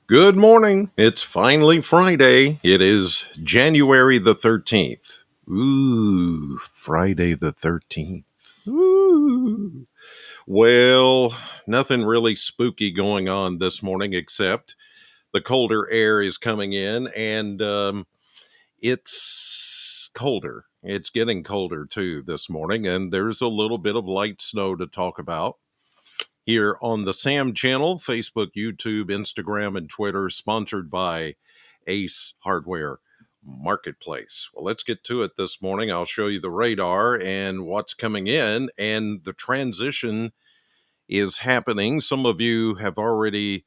Good morning. It's finally Friday. It is January the 13th. Ooh, Friday the 13th. Ooh. Well, nothing really spooky going on this morning except the colder air is coming in and it's colder. It's getting colder too this morning, and there's a little bit of light snow to talk about here on the Sam channel, Facebook, YouTube, Instagram, and Twitter, sponsored by Ace Hardware Marketplace. Well, let's get to it this morning. I'll show you the radar and what's coming in, and the transition is happening. Some of you have already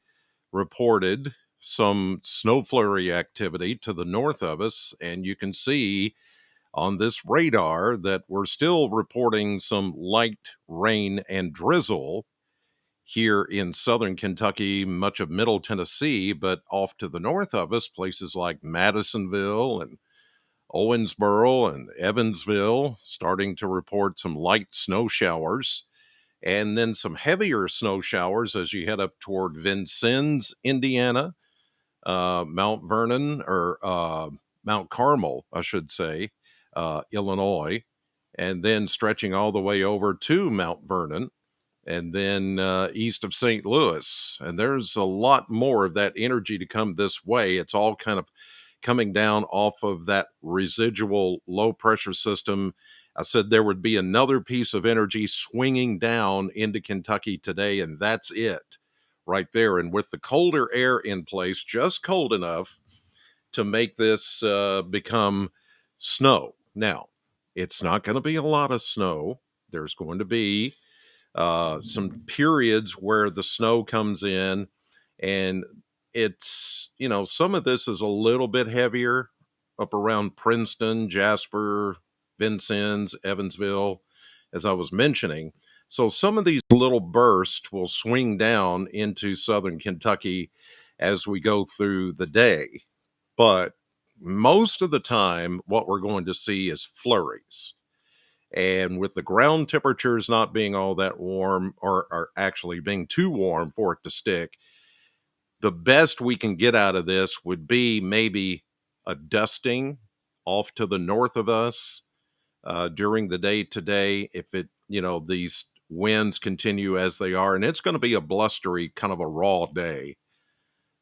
reported some snow flurry activity to the north of us, and you can see on this radar that we're still reporting some light rain and drizzle here in southern Kentucky, much of middle Tennessee, but off to the north of us, places like Madisonville and Owensboro and Evansville starting to report some light snow showers, and then some heavier snow showers as you head up toward Vincennes, Indiana, Mount Vernon, or Mount Carmel, I should say, Illinois, and then stretching all the way over to Mount Vernon and then east of St. Louis. And there's a lot more of that energy to come this way. It's all kind of coming down off of that residual low pressure system. I said there would be another piece of energy swinging down into Kentucky today, and that's it right there. And with the colder air in place, just cold enough to make this become snow. Now, it's not going to be a lot of snow. There's going to be some periods where the snow comes in, and some of this is a little bit heavier up around Princeton, Jasper, Vincennes, Evansville, as I was mentioning. So some of these little bursts will swing down into southern Kentucky as we go through the day. But most of the time, what we're going to see is flurries. And with the ground temperatures not being all that warm, or actually being too warm for it to stick, the best we can get out of this would be maybe a dusting off to the north of us during the day today. If these winds continue as they are, and it's going to be a blustery, kind of a raw day.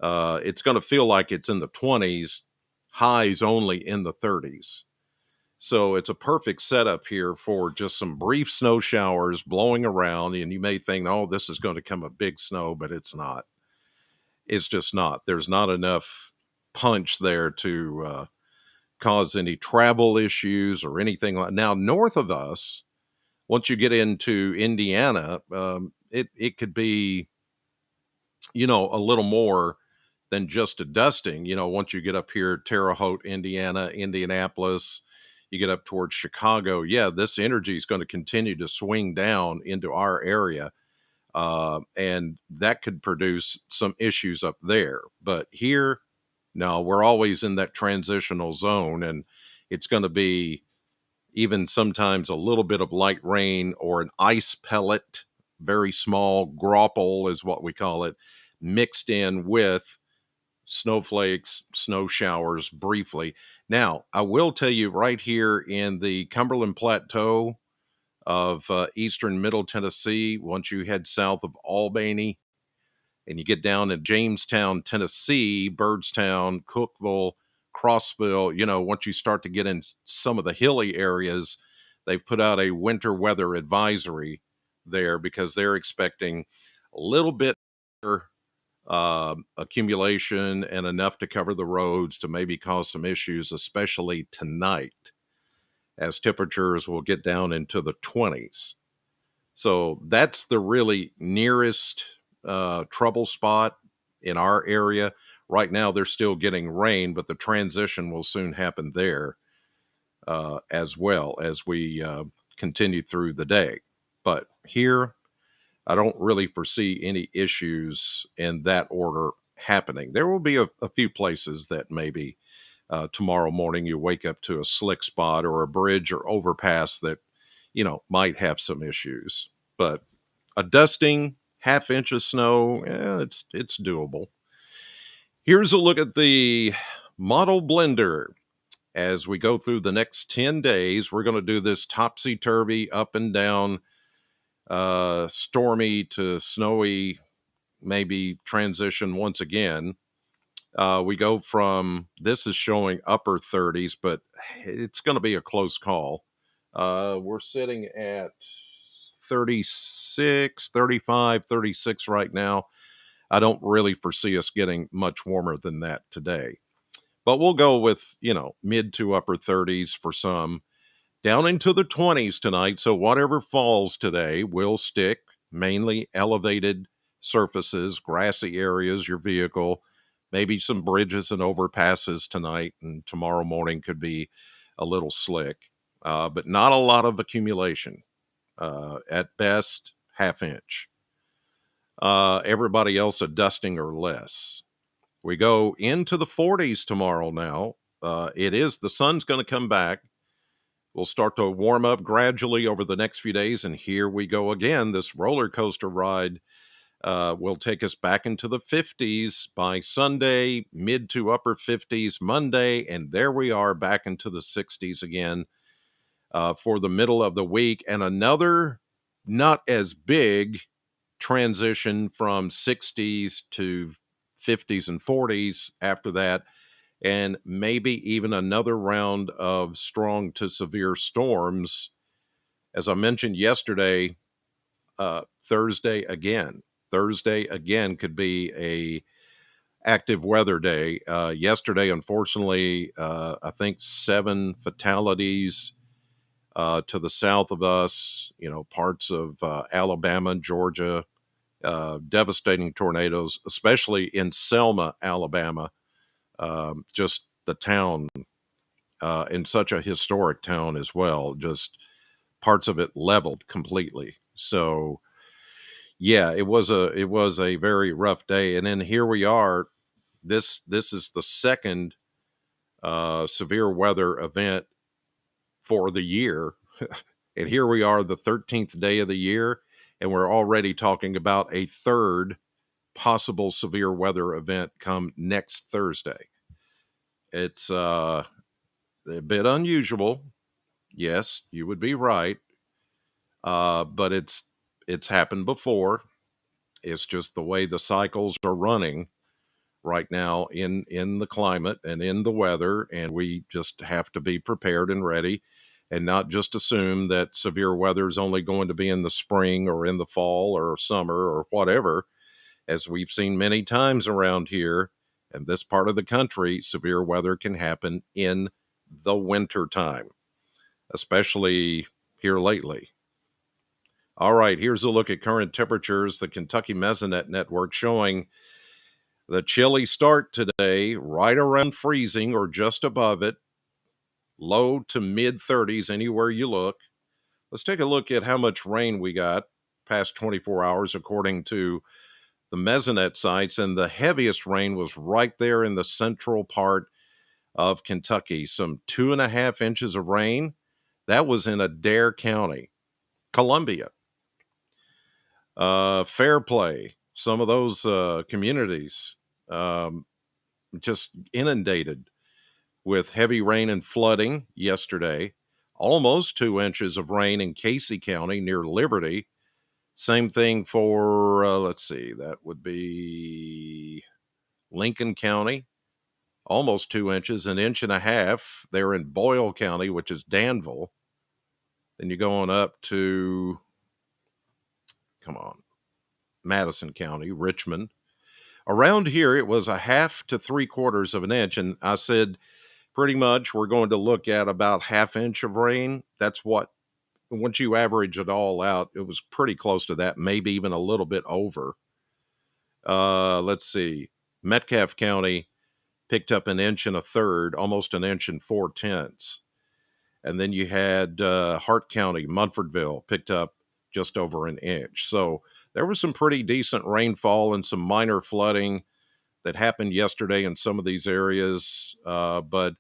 It's going to feel like it's in the 20s, highs only in the 30s. So it's a perfect setup here for just some brief snow showers blowing around. And you may think, oh, this is going to come a big snow, but it's not. It's just not. There's not enough punch there to cause any travel issues or anything like. Now, north of us, once you get into Indiana, it could be, a little more than just a dusting. Once you get up here, Terre Haute, Indiana, Indianapolis, you get up towards Chicago, yeah, this energy is going to continue to swing down into our area. And that could produce some issues up there. But here, no, we're always in that transitional zone, and it's going to be even sometimes a little bit of light rain or an ice pellet, very small graupel is what we call it, mixed in with snowflakes, snow showers briefly. Now, I will tell you right here in the Cumberland Plateau of eastern Middle Tennessee, once you head south of Albany and you get down in Jamestown, Tennessee, Byrdstown, Cookville, Crossville, once you start to get in some of the hilly areas, they've put out a winter weather advisory there because they're expecting a little bit accumulation and enough to cover the roads to maybe cause some issues, especially tonight, as temperatures will get down into the 20s. So that's the really nearest trouble spot in our area. Right now, they're still getting rain, but the transition will soon happen there as well as we continue through the day. But here, I don't really foresee any issues in that order happening. There will be a few places that maybe tomorrow morning you wake up to a slick spot or a bridge or overpass that, might have some issues. But a dusting, half inch of snow, it's doable. Here's a look at the model blender. As we go through the next 10 days, we're going to do this topsy-turvy, up and down, stormy to snowy, maybe transition once again. We go from, this is showing upper 30s, but it's going to be a close call. We're sitting at 36, 35, 36 right now. I don't really foresee us getting much warmer than that today. But we'll go with, mid to upper 30s for some, down into the 20s tonight. So whatever falls today will stick, mainly elevated surfaces, grassy areas, your vehicle, maybe some bridges and overpasses tonight. And tomorrow morning could be a little slick, but not a lot of accumulation. At best, half inch. Everybody else a dusting or less. We go into the 40s tomorrow now. The sun's going to come back. We'll start to warm up gradually over the next few days. And here we go again. This roller coaster ride will take us back into the 50s by Sunday, mid to upper 50s Monday. And there we are back into the 60s again for the middle of the week. And another not as big transition from 60s to 50s and 40s after that, and maybe even another round of strong to severe storms. As I mentioned yesterday, Thursday again. Thursday again could be a active weather day. Yesterday, unfortunately, I think 7 fatalities to the south of us, parts of Alabama, Georgia, devastating tornadoes, especially in Selma, Alabama. Just the town, in such a historic town as well, just parts of it leveled completely. So yeah, it was a very rough day. And then here we are. This is the second severe weather event for the year. And here we are, the 13th day of the year, and we're already talking about a third possible severe weather event come next Thursday. It's a bit unusual. Yes, you would be right. But it's happened before. It's just the way the cycles are running right now in the climate and in the weather, and we just have to be prepared and ready, and not just assume that severe weather is only going to be in the spring or in the fall or summer or whatever. As we've seen many times around here in this part of the country, severe weather can happen in the winter time, especially here lately. All right, here's a look at current temperatures. The Kentucky Mesonet Network showing the chilly start today, right around freezing or just above it, low to mid 30s anywhere you look. Let's take a look at how much rain we got past 24 hours according to the Mesonet sites. And the heaviest rain was right there in the central part of Kentucky, some 2.5 inches of rain. That was in Adair County, Columbia. Fairplay, some of those communities just inundated with heavy rain and flooding yesterday. Almost 2 inches of rain in Casey County near Liberty. Same thing for, let's see, that would be Lincoln County. Almost 2 inches, an inch and a half. They're in Boyle County, which is Danville. Then you're going up to, Madison County, Richmond. Around here, it was a half to 3/4 of an inch. And I said, pretty much, we're going to look at about half inch of rain. That's what, once you average it all out, it was pretty close to that, maybe even a little bit over. Let's see. Metcalfe County picked up an inch and a third, almost an inch and 4/10. And then you had Hart County, Munfordville, picked up just over an inch. So there was some pretty decent rainfall and some minor flooding that happened yesterday in some of these areas. But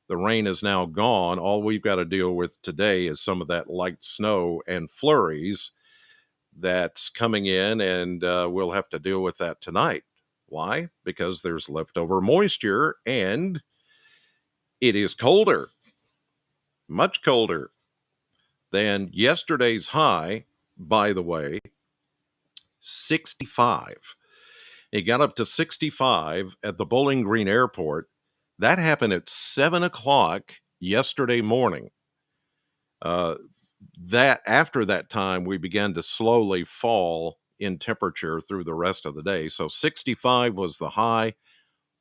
the rain is now gone. All we've got to deal with today is some of that light snow and flurries that's coming in, and we'll have to deal with that tonight. Why? Because there's leftover moisture and it is colder, much colder than yesterday's high, by the way, 65. It got up to 65 at the Bowling Green Airport. That happened at 7 o'clock yesterday morning. That after that time, we began to slowly fall in temperature through the rest of the day. So 65 was the high.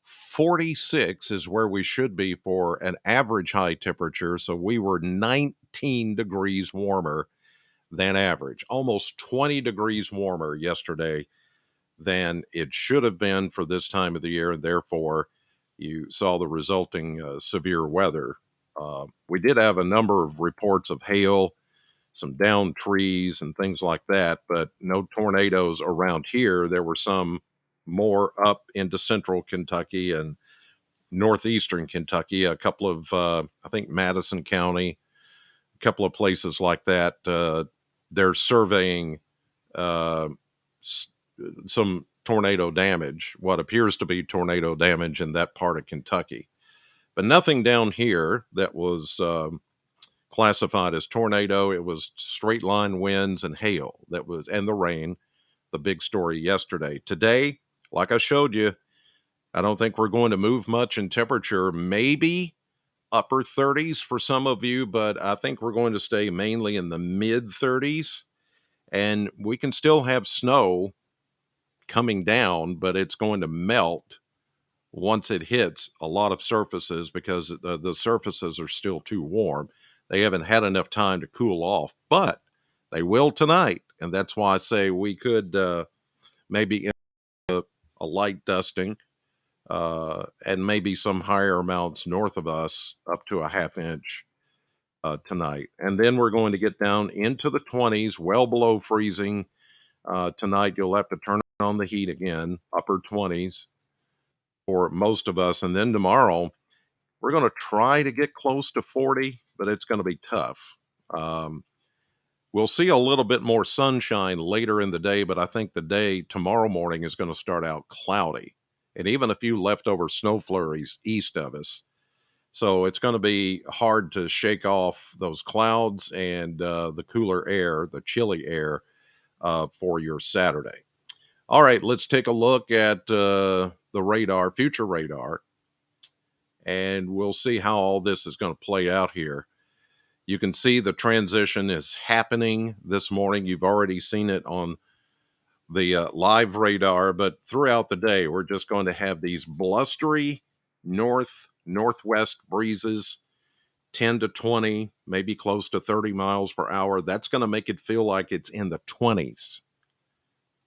46 is where we should be for an average high temperature. So we were 19 degrees warmer than average, almost 20 degrees warmer yesterday than it should have been for this time of the year. And therefore, you saw the resulting severe weather. We did have a number of reports of hail, some downed trees, and things like that, but no tornadoes around here. There were some more up into central Kentucky and northeastern Kentucky, a couple of, I think, Madison County, a couple of places like that. They're surveying uh, some tornado damage, what appears to be tornado damage in that part of Kentucky. But nothing down here that was classified as tornado. It was straight line winds and hail that was, and the rain, the big story yesterday. Today, like I showed you, I don't think we're going to move much in temperature, maybe upper 30s for some of you, but I think we're going to stay mainly in the mid 30s. And we can still have snow coming down, but it's going to melt once it hits a lot of surfaces because the surfaces are still too warm. They haven't had enough time to cool off, but they will tonight. And that's why I say we could maybe a light dusting and maybe some higher amounts north of us up to a half inch tonight. And then we're going to get down into the 20s, well below freezing. Tonight, you'll have to turn on the heat again, upper 20s for most of us. And then tomorrow, we're going to try to get close to 40, but it's going to be tough. Um, we'll see a little bit more sunshine later in the day, but I think the day tomorrow morning is going to start out cloudy and even a few leftover snow flurries east of us. So it's going to be hard to shake off those clouds and the cooler air, the chilly air for your Saturday. All right, let's take a look at the radar, future radar, and we'll see how all this is going to play out here. You can see the transition is happening this morning. You've already seen it on the live radar, but throughout the day, we're just going to have these blustery northwest breezes, 10 to 20, maybe close to 30 miles per hour. That's going to make it feel like it's in the 20s.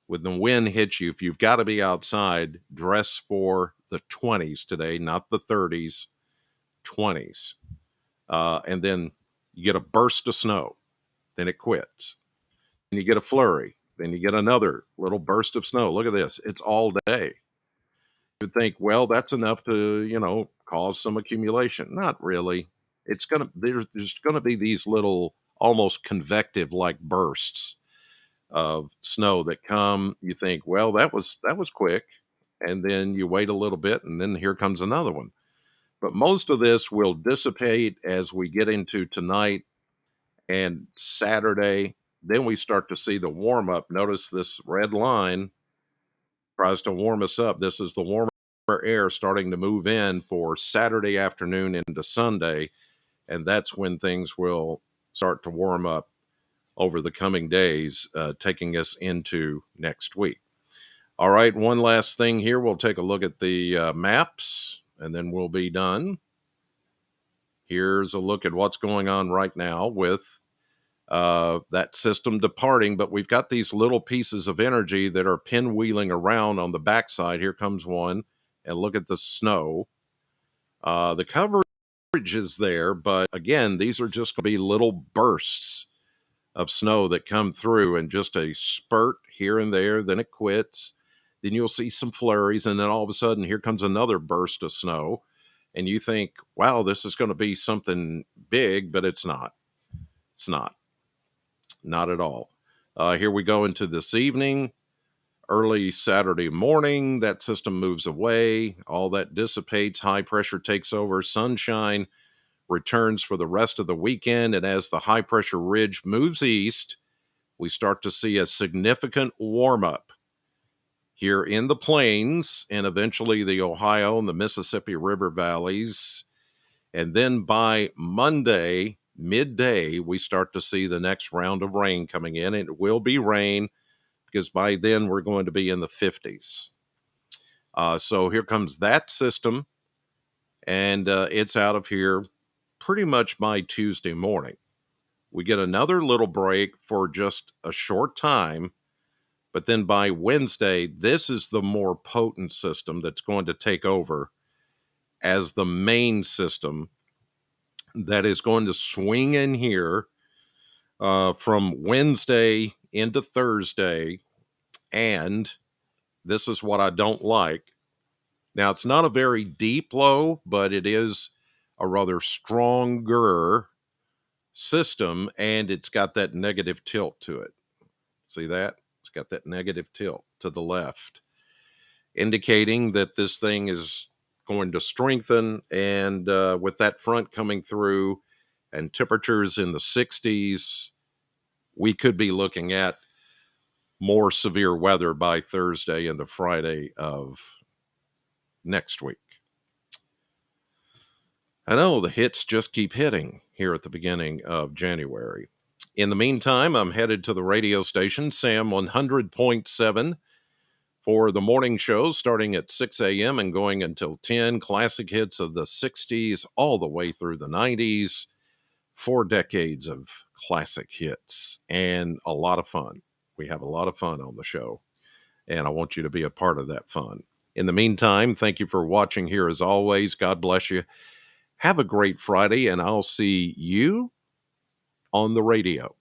When the wind hits you, if you've got to be outside, dress for the 20s today, not the 30s, 20s. And then you get a burst of snow, then it quits. And you get a flurry, then you get another little burst of snow. Look at this. It's all day. You would think, well, that's enough to, cause some accumulation. Not really. There's going to be these little almost convective like bursts of snow that come. You think, well, that was quick. And then you wait a little bit and then here comes another one. But most of this will dissipate as we get into tonight and Saturday. Then we start to see the warm up. Notice this red line tries to warm us up. This is the warmer air starting to move in for Saturday afternoon into Sunday. And that's when things will start to warm up over the coming days, taking us into next week. All right, one last thing here. We'll take a look at the maps and then we'll be done. Here's a look at what's going on right now with that system departing, but we've got these little pieces of energy that are pinwheeling around on the backside. Here comes one, and look at the snow. The coverage is there, but again, these are just going to be little bursts of snow that come through and just a spurt here and there, then it quits. Then you'll see some flurries, and then all of a sudden, here comes another burst of snow. And you think, wow, this is going to be something big, but it's not. It's not. Not at all. Here we go into this evening. Early Saturday morning, that system moves away. All that dissipates. High pressure takes over. Sunshine returns for the rest of the weekend. And as the high pressure ridge moves east, we start to see a significant warm up here in the plains and eventually the Ohio and the Mississippi River valleys. And then by Monday, midday, we start to see the next round of rain coming in. It will be rain because by then we're going to be in the 50s. So here comes that system, and it's out of here pretty much by Tuesday morning. We get another little break for just a short time, but then by Wednesday, this is the more potent system that's going to take over as the main system that is going to swing in here from Wednesday into Thursday. And this is what I don't like. Now, it's not a very deep low, but it is a rather stronger system, and it's got that negative tilt to it. See that? It's got that negative tilt to the left, indicating that this thing is going to strengthen. And with that front coming through and temperatures in the 60s, we could be looking at more severe weather by Thursday and the Friday of next week. I know the hits just keep hitting here at the beginning of January. In the meantime, I'm headed to the radio station, Sam 100.7, for the morning show starting at 6 a.m. and going until 10. Classic hits of the 60s all the way through the 90s. 4 decades of classic hits and a lot of fun. We have a lot of fun on the show, and I want you to be a part of that fun. In the meantime, thank you for watching here as always. God bless you. Have a great Friday, and I'll see you on the radio.